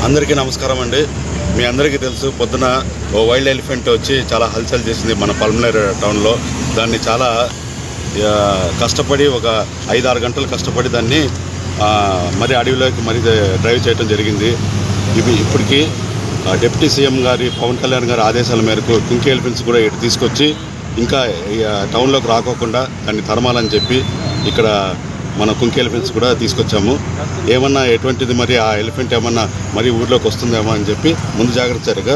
అందరికీ నమస్కారం అండి. మీ అందరికీ తెలుసు, పొద్దున ఓ వైల్డ్ ఎలిఫెంట్ వచ్చి చాలా హల్చల్ చేసింది మన పల్మనేర్ టౌన్లో. దాన్ని చాలా కష్టపడి ఒక 5-6 గంటలు కష్టపడి దాన్ని మరి అడవిలోకి మరి డ్రైవ్ చేయడం జరిగింది. ఇప్పటికీ డిప్యూటీ సీఎం గారి పవన్ కళ్యాణ్ గారి ఆదేశాల మేరకు కుంకి ఎలిఫెంట్స్ కూడా ఇటు తీసుకొచ్చి ఇంకా టౌన్లోకి రాకోకుండా దాన్ని తరమాలని చెప్పి ఇక్కడ మన కుంకి ఎలిఫెంట్స్ కూడా తీసుకొచ్చాము. ఏమన్నా ఎటువంటిది మరి ఆ ఎలిఫెంట్ ఏమన్నా మరి ఊర్లోకి వస్తుందేమో అని చెప్పి ముందు జాగ్రత్త చర్యగా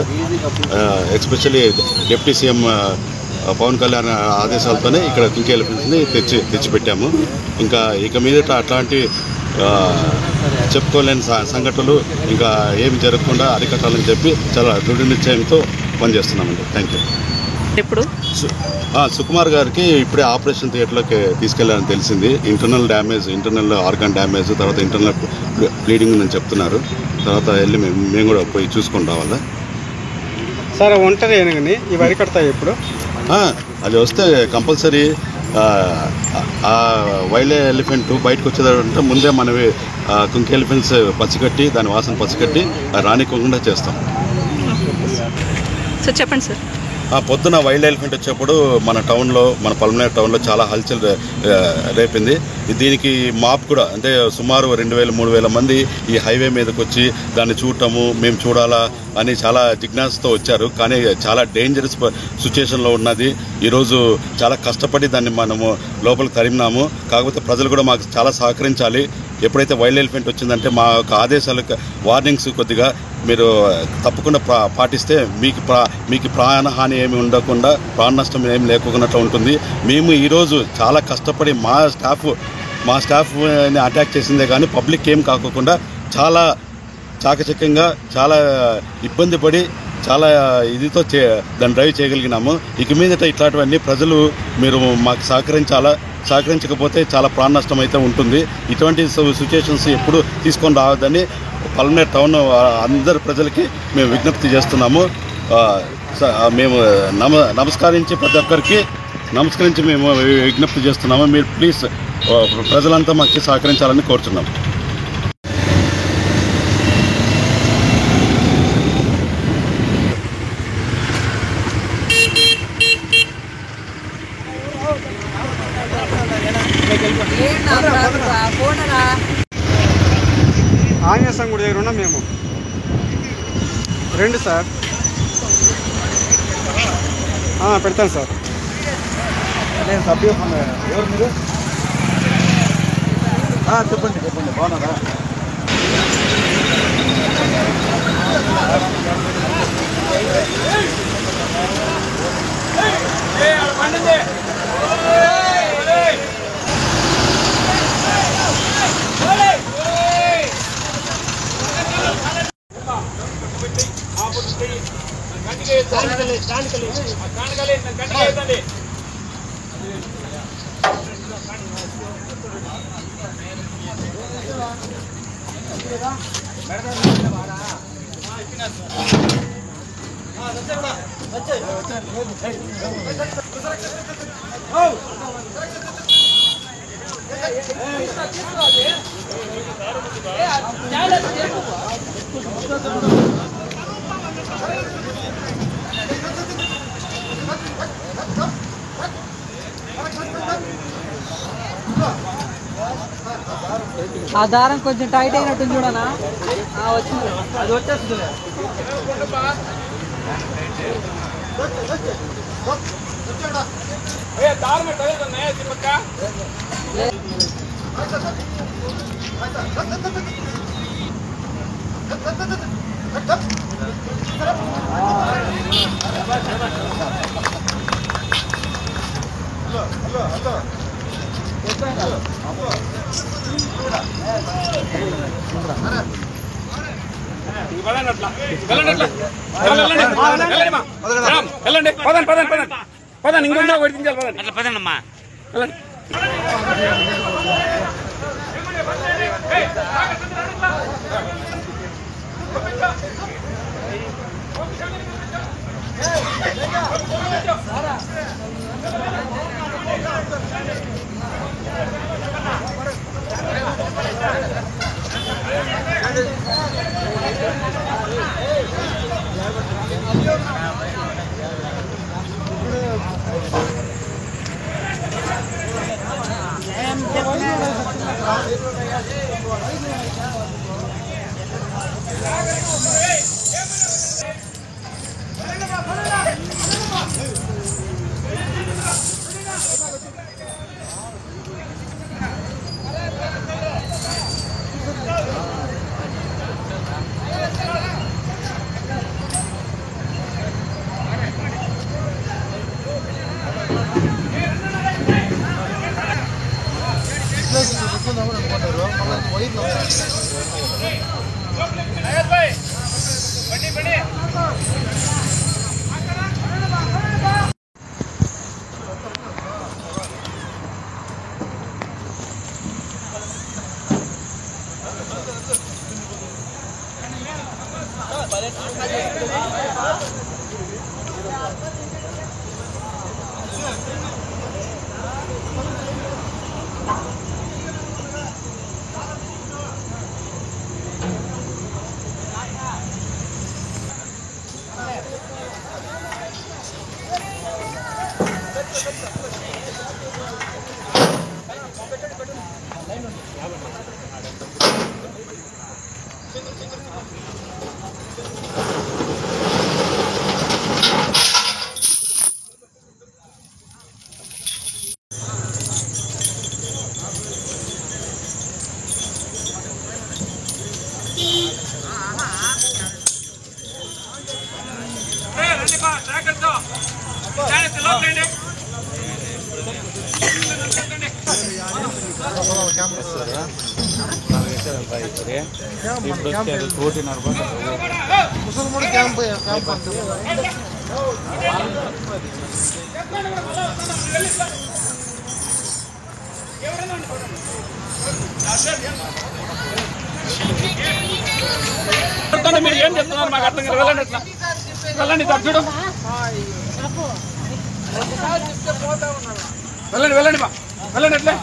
especially deputy CM Pawan Kalyan ఆదేశాలతోనే ఇక్కడ కుంకి ఎలిఫెంట్స్ని తెచ్చిపెట్టాము. ఇంకా ఇక మీదట అట్లాంటి చెప్పుకోలేని సంఘటనలు ఇంకా ఏమి జరగకుండా అరికట్టాలని చెప్పి చాలా దృఢ నిశ్చయంతో పనిచేస్తున్నామండి. Thank you. ఇప్పుడు సుకుమార్ గారికి ఇప్పుడే ఆపరేషన్ థియేటర్లోకి తీసుకెళ్లారని తెలిసింది. ఇంటర్నల్ ఆర్గాన్ డ్యామేజ్, తర్వాత ఇంటర్నల్ బ్లీడింగ్ ఉందని చెప్తున్నారు. తర్వాత వెళ్ళి మేము కూడా పోయి చూసుకొని రావాలా సార్. ఒంటరి ఏనుగుని ఇవి అరికడతాయి ఇప్పుడు అది వస్తే కంపల్సరీ ఆ వైల్డ్ ఎలిఫెంట్ బయటకు వచ్చేదంటే ముందే మనవి కుంకి ఎలిఫెంట్స్ పచ్చికట్టి దాని వాసన పచ్చికట్టి రానివ్వకుండా చేస్తాం. సార్ చెప్పండి సార్. పొద్దున వైల్డ్ ఎలిఫెంట్ వచ్చేప్పుడు మన పల్మనేర్ టౌన్లో చాలా హల్చల్ రేపింది. దీనికి మాప్ కూడా అంటే సుమారు 2000-3000 మంది ఈ హైవే మీదకి వచ్చి దాన్ని చూడటము, మేము చూడాలా అని చాలా జిజ్ఞాసతో వచ్చారు. కానీ చాలా డేంజరస్ సిచ్యుయేషన్లో ఉన్నది. ఈరోజు చాలా కష్టపడి దాన్ని మనము లోపలికి తరిమినాము. కాకపోతే ప్రజలు కూడా మాకు చాలా సహకరించాలి. ఎప్పుడైతే వైల్డ్ ఎలిఫెంట్ వచ్చిందంటే మా యొక్క ఆదేశాలకు వార్నింగ్స్ కొద్దిగా మీరు తప్పకుండా పాటిస్తే మీకు ప్రాణహాని ఏమి ఉండకుండా, ప్రాణ నష్టం ఏమి లేకుండా ఉంటుంది. మేము ఈరోజు చాలా కష్టపడి మా స్టాఫ్ని అటాక్ చేసిందే కానీ పబ్లిక్ ఏం కాకుండా చాలా చాకచక్యంగా, చాలా ఇబ్బంది పడి, చాలా ఇదితో దాన్ని డ్రైవ్ చేయగలిగినాము. ఇక మీదట ఇట్లాంటివన్నీ ప్రజలు మీరు మాకు సహకరించకపోతే చాలా ప్రాణ నష్టం అయితే ఉంటుంది. ఇటువంటి సిచ్యుయేషన్స్ ఎప్పుడు తీసుకొని రావద్దని పల్మనేర్ టౌన్ అందరి ప్రజలకి మేము విజ్ఞప్తి చేస్తున్నాము. మేము నమస్కరించి ప్రతి ఒక్కరికి మేము విజ్ఞప్తి చేస్తున్నాము. మీరు ప్లీజ్ ప్రజలంతా మాకు సహకరించాలని కోరుతున్నాము. ఆంజనేయ గుడి దగ్గర ఉన్నాం మేము. రండి సార్. పెడతాను సార్. నేను సభ్యులు ఎవరు మీరు? చెప్పండి బాగున్నారా? ఆ దారం కొంచెం టైట్ అయినట్టు చూడనా? వచ్చింది, అది వచ్చేస్తుంది. ఇంకొంచెం పదండి. మీరు ఏం చెప్తున్నారు మాకు అర్థం కాదు. వెళ్ళండి అట్లా వెళ్ళండి సార్ చూడు వెళ్ళండి వెళ్ళండి బా వెళ్ళండి అట్లే